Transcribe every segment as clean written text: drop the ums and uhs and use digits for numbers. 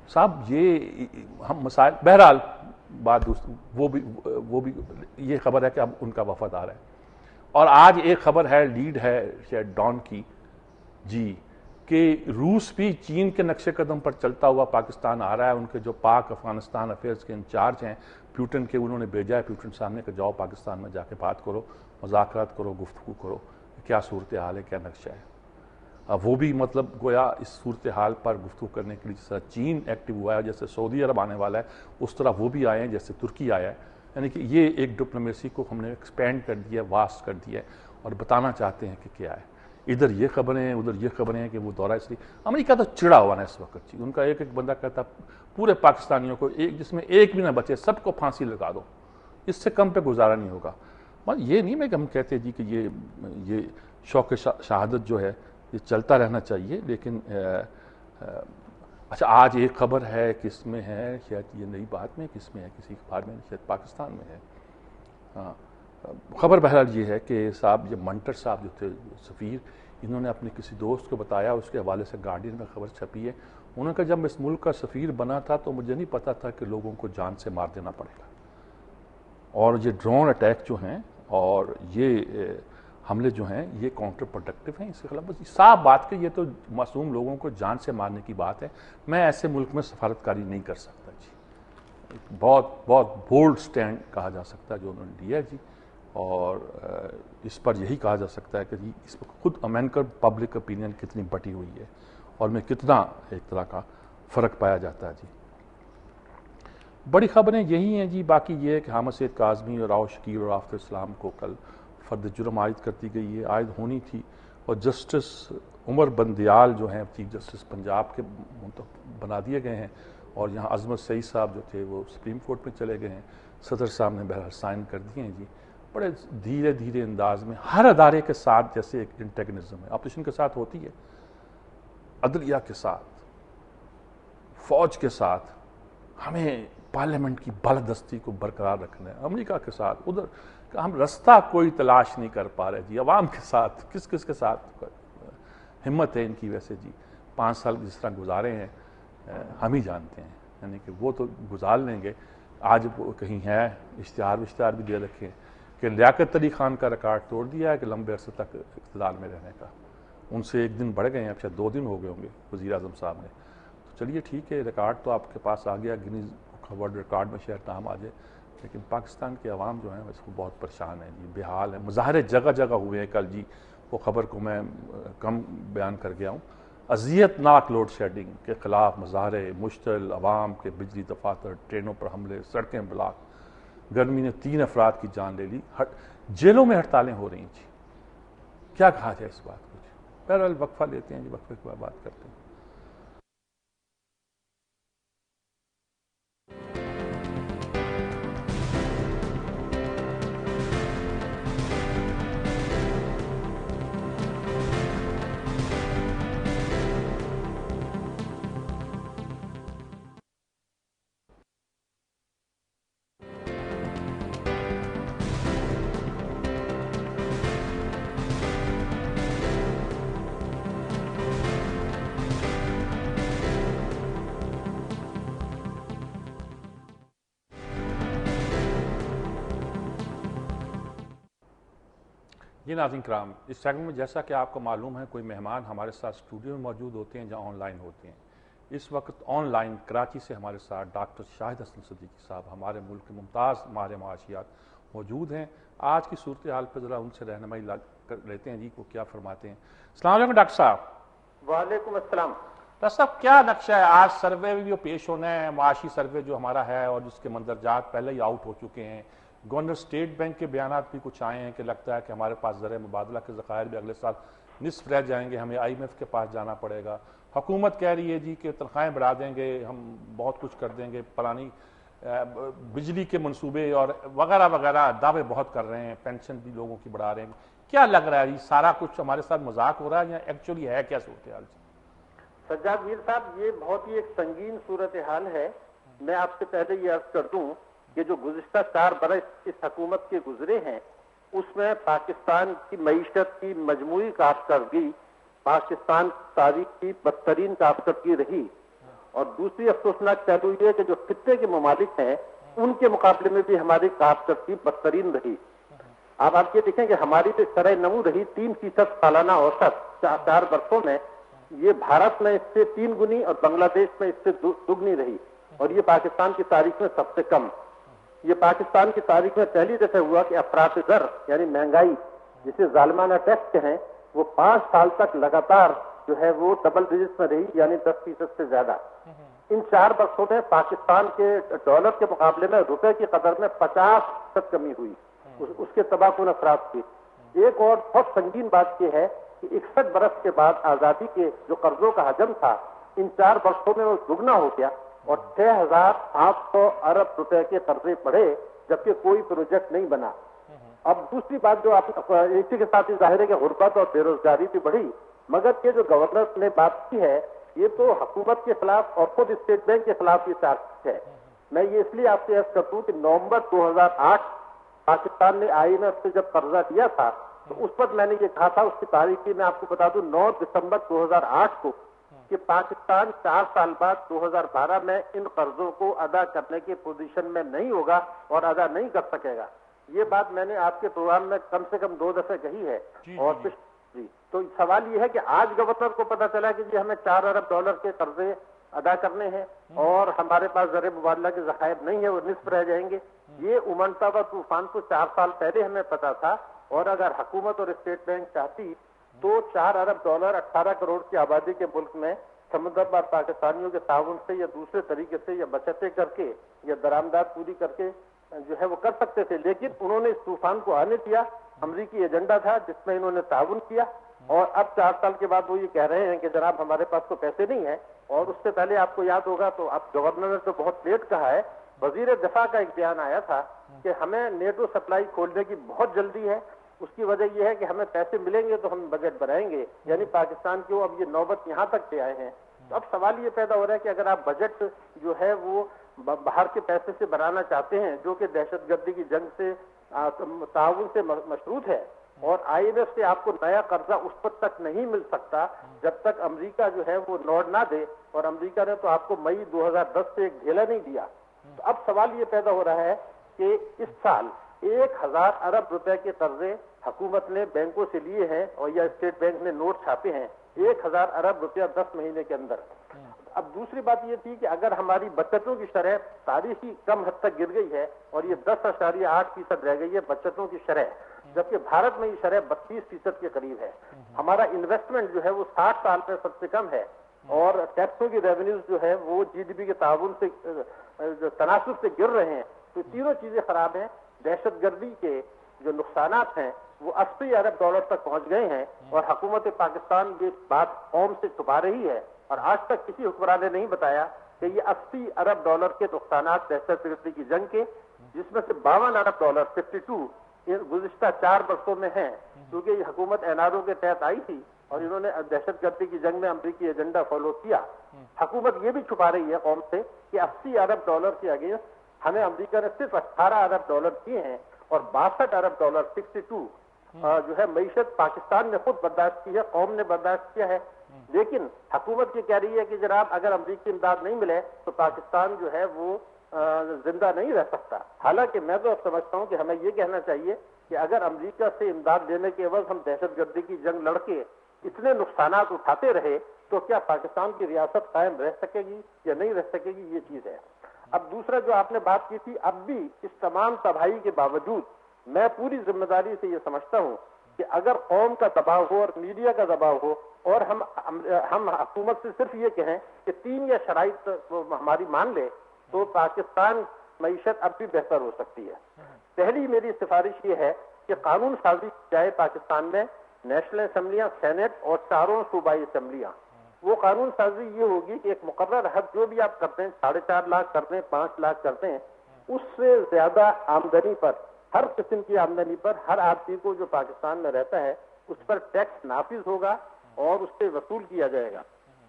صاحب یہ ہم مسائل بہرحال بات وہ بھی یہ خبر ہے کہ اب ان کا وفد آ رہا ہے. اور آج ایک خبر ہے لیڈ ہے شاید ڈان کی جی کہ روس بھی چین کے نقش قدم پر چلتا ہوا پاکستان آ رہا ہے. ان کے جو پاک افغانستان افیئرز کے انچارج ہیں پیوٹن کے, انہوں نے بھیجا ہے پیوٹن صاحب نے کہ جاؤ پاکستان میں جا کے بات کرو, مذاکرات کرو, گفتگو کرو, کیا صورتحال ہے, کیا نقشہ ہے. اب وہ بھی مطلب گویا اس صورتحال پر گفتگو کرنے کے لیے جس طرح چین ایکٹیو ہوا ہے, جیسے سعودی عرب آنے والا ہے, اس طرح وہ بھی آئے ہیں جیسے ترکی آیا ہے. یعنی کہ یہ ایک ڈپلومیسی کو ہم نے ایکسپینڈ کر دیا ہے, واسٹ کر دیا ہے, اور بتانا چاہتے ہیں کہ کیا ہے. ادھر یہ خبریں ہیں, ادھر یہ خبریں ہیں کہ وہ دورہ اس لیے. امریکہ تو چڑا ہوا نا اس وقت جی. ان کا ایک ایک بندہ کہتا پورے پاکستانیوں کو جس میں ایک بھی نہ بچے سب کو پھانسی لگا دو, اس سے کم پہ گزارا نہیں ہوگا. یہ نہیں میں کہ ہم کہتے جی کہ یہ شوق شہادت جو ہے یہ چلتا رہنا چاہیے, لیکن اچھا آج ایک خبر ہے کس میں ہے, شاید یہ نئی بات میں کس میں ہے, کسی اخبار میں, شاید پاکستان میں ہے. ہاں خبر بہرحال یہ ہے کہ صاحب یہ منٹر صاحب جو تھے سفیر, انہوں نے اپنے کسی دوست کو بتایا, اس کے حوالے سے گارڈین میں خبر چھپی ہے. انہوں نے کہا جب میں اس ملک کا سفیر بنا تھا تو مجھے نہیں پتا تھا کہ لوگوں کو جان سے مار دینا پڑے گا, اور یہ ڈرون اٹیک جو ہیں اور یہ حملے جو ہیں یہ کاؤنٹر پروڈکٹیو ہیں. اس کے خلاف بس صاف بات کہ یہ تو معصوم لوگوں کو جان سے مارنے کی بات ہے. میں ایسے ملک میں سفارتکاری نہیں کر سکتا جی. بہت بہت بولڈ سٹینڈ کہا جا سکتا ہے جو انہوں نے لیا ہے جی, اور اس پر یہی کہا جا سکتا ہے کہ جی اس پر خود امریکن پبلک اوپینین کتنی بٹی ہوئی ہے اور میں کتنا ایک طرح کا فرق پایا جاتا ہے جی. بڑی خبریں یہی ہیں جی. باقی یہ ہے کہ حامد سید کاظمی اور راؤ شکیل اور آفتر اسلام کو کل فرد جرم عائد کر دی گئی ہے, عائد ہونی تھی, اور جسٹس عمر بندیال جو ہیں چیف جسٹس پنجاب کے بنا دیے گئے ہیں, اور یہاں عظمت سعید صاحب جو تھے وہ سپریم کورٹ میں چلے گئے ہیں. صدر صاحب نے بہرحال سائن کر دیے ہیں جی. بڑے دھیرے دھیرے انداز میں ہر ادارے کے ساتھ جیسے ایک انٹیگنزم ہے, اپوزیشن کے ساتھ ہوتی ہے, عدلیہ کے ساتھ, فوج کے ساتھ, ہمیں پارلیمنٹ کی بالادستی کو برقرار رکھنا ہے. امریکہ کے ساتھ ادھر ہم رستہ کوئی تلاش نہیں کر پا رہے جی. عوام کے ساتھ کس کس کے ساتھ ہمت ہے ان کی. ویسے جی 5 سال جس طرح گزارے ہیں ہم ہی جانتے ہیں, یعنی کہ وہ تو گزار لیں گے. آج وہ کہیں ہے اشتہار بھی دے رکھے کہ لیاقت علی خان کا ریکارڈ توڑ دیا ہے کہ لمبے عرصے تک اقتدار میں رہنے کا. ان سے 1 دن بڑھ گئے ہیں, اب شاید 2 دن ہو گئے ہوں گے وزیر اعظم صاحب نے. تو چلیے ٹھیک ہے, ریکارڈ تو آپ کے پاس آ گیا, گنیز ورلڈ ریکارڈ میں شاید نام آ جائے, لیکن پاکستان کے عوام جو ہیں اس کو بہت پریشان ہیں جی, بے حال ہے. مظاہرے جگہ جگہ ہوئے ہیں کل جی, وہ خبر کو میں کم بیان کر گیا ہوں. اذیت ناک لوڈ شیڈنگ کے خلاف مظاہرے, مشتعل عوام کے بجلی دفاتر, ٹرینوں پر حملے, سڑکیں بلاک. گرمی نے 3 افراد کی جان لے لی, جیلوں میں ہڑتالیں ہو رہی ہیں جی. کیا کہا جائے اس بات کو جی. بہرحال وقفہ لیتے ہیں جی, وقفے کے بعد بات کرتے ہیں. جی ناظرین کرام, اس سیگمنٹ میں جیسا کہ آپ کو معلوم ہے کوئی مہمان ہمارے ساتھ اسٹوڈیو میں موجود ہوتے ہیں جہاں آن لائن ہوتے ہیں. اس وقت آن لائن کراچی سے ہمارے ساتھ ڈاکٹر شاہد حسن صدیقی صاحب, ہمارے ملک کے ممتاز ماہر معاشیات موجود ہیں. آج کی صورتحال پہ ذرا ان سے رہنمائی لیتے ہیں جی, کو کیا فرماتے ہیں. السلام علیکم ڈاکٹر صاحب. وعلیکم السلام. ڈاکٹر صاحب کیا نقشہ ہے آج؟ سروے بھی جو پیش ہونا ہے, معاشی سروے جو ہمارا ہے اور جس کے مندرجات پہلے ہی آؤٹ ہو چکے ہیں. گورنر اسٹیٹ بینک کے بیانات بھی کچھ آئے ہیں کہ لگتا ہے کہ ہمارے پاس زر مبادلہ کے ذخائر بھی اگلے سال نصف رہ جائیں گے, ہمیں IMF کے پاس جانا پڑے گا. حکومت کہہ رہی ہے جی کہ تنخواہیں بڑھا دیں گے, ہم بہت کچھ کر دیں گے, پرانی بجلی کے منصوبے اور وغیرہ وغیرہ دعوے بہت کر رہے ہیں, پینشن بھی لوگوں کی بڑھا رہے ہیں. کیا لگ رہا ہے جی, سارا کچھ ہمارے ساتھ مذاق ہو رہا ہے یا ایکچولی ہے کیا صورتحال؟ سجاد میر صاحب, یہ بہت ہی ایک سنگین صورتحال ہے. میں آپ سے پہلے یہ عرض کر دوں کہ جو گزشتہ 4 برس اس حکومت کے گزرے ہیں اس میں پاکستان کی معیشت کی مجموعی کارکردگی پاکستان تاریخ کی بدترین کارکردگی رہی, اور دوسری افسوسناک پہلو یہ کہ جو خطے کے ممالک ہیں ان کے مقابلے میں بھی ہماری کارکردگی بدترین رہی. آپ یہ دیکھیں کہ ہماری جو شرح نمو رہی 3% سالانہ اوسط 4 برسوں میں، یہ بھارت میں اس سے 3 گنی اور بنگلہ دیش میں اس سے دگنی رہی، اور یہ پاکستان کی تاریخ میں سب سے کم. یہ پاکستان کی تاریخ میں پہلی دفعہ ہوا کہ افراط زر یعنی مہنگائی جسے ظالمانہ ٹیکس ہیں وہ 5 سال تک لگاتار جو ہے وہ ڈبل ڈیجٹ میں رہی، یعنی 10% سے زیادہ. ان 4 برسوں میں پاکستان کے ڈالر کے مقابلے میں روپے کی قدر میں 50% کمی ہوئی، اس کے تباہ کن اثرات کی. ایک اور بہت سنگین بات یہ ہے کہ 61 برس کے بعد آزادی کے جو قرضوں کا حجم تھا ان 4 برسوں میں وہ دگنا ہو گیا اور 6,700 ارب روپے کے قرضے پڑے، جبکہ کوئی پروجیکٹ نہیں بنا. اب دوسری بات جو آپ اسی کے ساتھ ہی ظاہر ہے کہ غربت اور بے روزگاری بھی بڑھی، مگر یہ جو گورنر نے بات کی ہے یہ تو حکومت کے خلاف اور خود اسٹیٹ بینک کے خلاف یہ چارج ہے. میں یہ اس لیے آپ سے عرض کرتا ہوں کہ نومبر 2008 پاکستان نے IMF سے جب قرضہ لیا تھا تو اس پر میں نے یہ کہا تھا، اس کی تاریخ کی میں آپ کو بتا دوں 9 دسمبر 2008 کو، کہ پاکستان 4 سال بعد 2012 میں ان قرضوں کو ادا کرنے کی پوزیشن میں نہیں ہوگا اور ادا نہیں کر سکے گا. یہ بات میں نے آپ کے پروگرام میں کم سے کم 2 دفعہ کہی ہے. اور جی تو سوال یہ ہے کہ آج گورنر کو پتا چلا کہ ہمیں 4 ارب ڈالر کے قرضے ادا کرنے ہیں اور ہمارے پاس زر مبادلہ کے ذخائر نہیں ہے، وہ نصف رہ جائیں گے. یہ امنتا و طوفان کو 4 سال پہلے ہمیں پتا تھا، اور اگر حکومت اور اسٹیٹ بینک چاہتی تو 4 ارب ڈالر 18 کروڑ کی آبادی کے ملک میں سمندر پار پاکستانیوں کے تعاون سے یا دوسرے طریقے سے یا بچتیں کر کے یا درآمدات پوری کر کے جو ہے وہ کر سکتے تھے. لیکن انہوں نے اس طوفان کو آنے دیا. امریکی ایجنڈا تھا جس میں انہوں نے تعاون کیا، اور اب 4 سال کے بعد وہ یہ کہہ رہے ہیں کہ جناب ہمارے پاس تو پیسے نہیں ہیں. اور اس سے پہلے آپ کو یاد ہوگا تو اب گورنر نے تو بہت لیٹ کہا ہے، وزیر دفاع کا ایک بیان آیا تھا کہ ہمیں نیٹو سپلائی کھولنے کی بہت جلدی ہے. اس کی وجہ یہ ہے کہ ہمیں پیسے ملیں گے تو ہم بجٹ بنائیں گے. یعنی پاکستان کی اب یہ نوبت یہاں تک کے آئے ہیں. تو اب سوال یہ پیدا ہو رہا ہے کہ اگر آپ بجٹ جو ہے وہ باہر کے پیسے سے بنانا چاہتے ہیں جو کہ دہشت گردی کی جنگ سے تعاون سے مشروط ہے، اور IMF سے آپ کو نیا قرضہ اس پر تک نہیں مل سکتا جب تک امریکہ جو ہے وہ نوڈ نہ دے، اور امریکہ نے تو آپ کو مئی 2010 سے ایک ڈھیلا نہیں دیا. تو اب سوال یہ پیدا ہو رہا ہے کہ اس سال 1000 ارب روپے کے قرضے حکومت نے بینکوں سے لیے ہیں اور یا اسٹیٹ بینک نے نوٹ چھاپے ہیں، 1000 ارب روپیہ 10 مہینے کے اندر. اب دوسری بات یہ تھی کہ اگر ہماری بچتوں کی شرح تاریخی کم حد تک گر گئی ہے اور یہ 10.8% رہ گئی ہے بچتوں کی شرح، جبکہ بھارت میں یہ شرح 32% کے قریب ہے. ہمارا انویسٹمنٹ جو ہے وہ 60 سال میں سب سے کم ہے، اور ٹیکسوں کی ریونیوز جو ہے وہ GDP کے تعاون سے تناسب سے گر رہے ہیں. تو تینوں چیزیں خراب ہیں. دہشت گردی کے جو نقصانات ہیں وہ 80 ارب ڈالر تک پہنچ گئے ہیں، اور حکومت پاکستان یہ بات قوم سے چھپا رہی ہے، اور آج تک کسی حکمران نے نہیں بتایا کہ یہ 80 ارب ڈالر کے نقصانات دہشت گردی کی جنگ کے، جس میں سے 52 ارب ڈالر 52 گزشتہ 4 برسوں میں ہیں، کیونکہ یہ حکومت NRO کے تحت آئی تھی اور انہوں نے دہشت گردی کی جنگ میں امریکی ایجنڈا فالو کیا. حکومت یہ بھی چھپا رہی ہے قوم سے کہ 80 ارب ڈالر کے اگینسٹ ہمیں امریکہ نے صرف 18 ارب ڈالر دیے ہیں، اور 62 ارب ڈالر 62 جو ہے معیشت پاکستان نے خود برداشت کی ہے، قوم نے برداشت کیا ہے. لیکن حکومت یہ کہہ رہی ہے کہ جناب اگر امریکی امداد نہیں ملے تو پاکستان جو ہے وہ زندہ نہیں رہ سکتا. حالانکہ میں تو اب سمجھتا ہوں کہ ہمیں یہ کہنا چاہیے کہ اگر امریکہ سے امداد لینے کے عوض ہم دہشت گردی کی جنگ لڑ کے اتنے نقصانات اٹھاتے رہے تو کیا پاکستان کی ریاست قائم رہ سکے گی یا نہیں رہ سکے گی، یہ چیز ہے. اب دوسرا جو آپ نے بات کی تھی، اب بھی اس تمام تباہی کے باوجود میں پوری ذمہ داری سے یہ سمجھتا ہوں کہ اگر قوم کا دباؤ ہو اور میڈیا کا دباؤ ہو اور ہم حکومت سے صرف یہ کہیں کہ 3 یا شرائط ہماری مان لے تو پاکستان معیشت اب بھی بہتر ہو سکتی ہے. پہلی میری سفارش یہ ہے کہ قانون سازی جائے پاکستان میں، نیشنل اسمبلیاں، سینٹ اور 4 صوبائی اسمبلیاں. وہ قانون سازی یہ ہوگی کہ ایک مقرر حد جو بھی آپ کرتے ہیں 4.5 لاکھ کرتے ہیں، 5 لاکھ کرتے ہیں، اس سے زیادہ آمدنی پر، ہر قسم کی آمدنی پر ہر آدمی کو جو پاکستان میں رہتا ہے اس پر ٹیکس نافذ ہوگا اور اس سے وصول کیا جائے گا.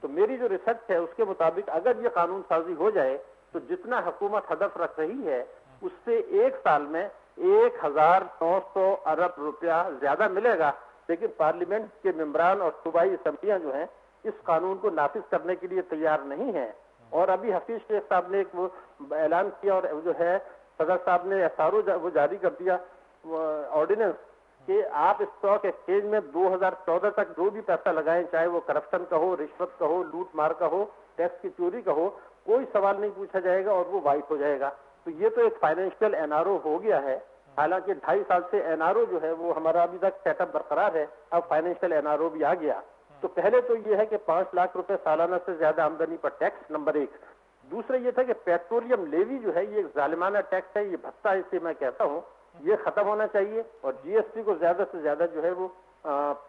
تو میری جو ریسرچ ہے اس کے مطابق اگر یہ قانون سازی ہو جائے تو جتنا حکومت ہدف رکھ رہی ہے اس سے 1 سال میں 1900 ارب روپیہ زیادہ ملے گا. لیکن پارلیمنٹ کے ممبران اور صوبائی اسمبلیاں جو ہیں اس قانون کو نافذ کرنے کے لیے تیار نہیں ہیں. اور ابھی حفیظ شیخ صاحب نے ایک وہ اعلان کیا اور جو ہے صدر صاحب نے SRO وہ جاری کر دیا آرڈیننس کہ آپ اسٹاک ایکسچینج میں 2014 تک جو بھی پیسہ لگائیں، چاہے وہ کرپشن کا ہو، رشوت کا ہو، لوٹ مار کا ہو، ٹیکس کی چوری کا ہو، کوئی سوال نہیں پوچھا جائے گا اور وہ وائٹ ہو جائے گا۔ تو یہ تو ایک فائنینشیل NRO ہو گیا ہے، حالانکہ 2.5 سال سے NRO جو ہے وہ ہمارا ابھی تک سیٹ اپ برقرار ہے، اب فائنینشیل NRO بھی آ گیا۔ تو پہلے تو یہ ہے کہ 5 لاکھ روپے سالانہ سے زیادہ آمدنی پر ٹیکس، نمبر 1۔ دوسرا یہ تھا کہ پیٹرولیم لیوی جو ہے یہ ایک ظالمانہ ٹیکس ہے، یہ بھتہ اسے میں کہتا ہوں، یہ ختم ہونا چاہیے اور GST کو زیادہ سے زیادہ جو ہے وہ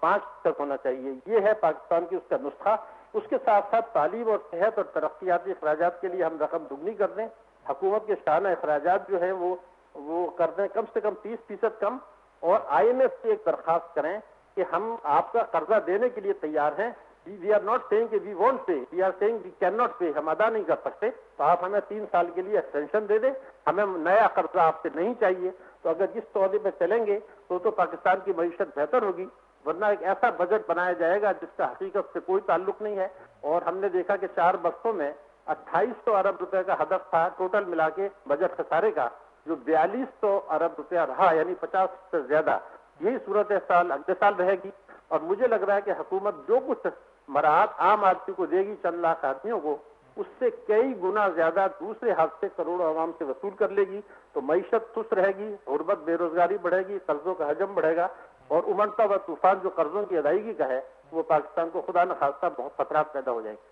5 تک ہونا چاہیے۔ یہ ہے پاکستان کی اس کا نسخہ۔ اس کے ساتھ ساتھ تعلیم اور صحت اور ترقیاتی اخراجات کے لیے ہم رقم دگنی کر دیں، حکومت کے شانہ اخراجات جو ہے وہ کر دیں کم سے کم 30% کم، اور IMF سے ایک درخواست کریں کہ ہم آپ کا قرضہ دینے کے لیے تیار ہیں۔ وی آر ناٹ سیئنگ کہ we won't pay, we are seeing we can not pay, ہم ادا نہیں کر سکتے، تو آپ ہمیں 3 سال کے لیے ایکسٹینشن دے دیں، ہمیں نیا قرضہ آپ سے نہیں چاہیے۔ تو اگر جس سودے پہ چلیں گے تو پاکستان کی معیشت بہتر ہوگی، ورنہ ایک ایسا بجٹ بنایا جائے گا جس کا حقیقت سے کوئی تعلق نہیں ہے۔ اور ہم نے دیکھا کہ 4 برسوں میں 2800 ارب روپے کا ہدف تھا ٹوٹل ملا کے بجٹ خسارے کا، جو 4200 ارب روپیہ رہا، یعنی 50 سے زیادہ۔ یہی صورتحال اگلے سال رہے گی، اور مجھے لگ رہا ہے کہ حکومت جو کچھ مراعات عام آدمی کو دے گی، چند لاکھ آدمیوں کو، اس سے کئی گنا زیادہ دوسرے ہاتھ سے کروڑوں عوام سے وصول کر لے گی۔ تو معیشت سست رہے گی، غربت بے روزگاری بڑھے گی، قرضوں کا حجم بڑھے گا، اور امڑتا ہوا طوفان جو قرضوں کی ادائیگی کا ہے وہ پاکستان کو خدا نخواستہ بہت خطرات پیدا ہو جائیں گے۔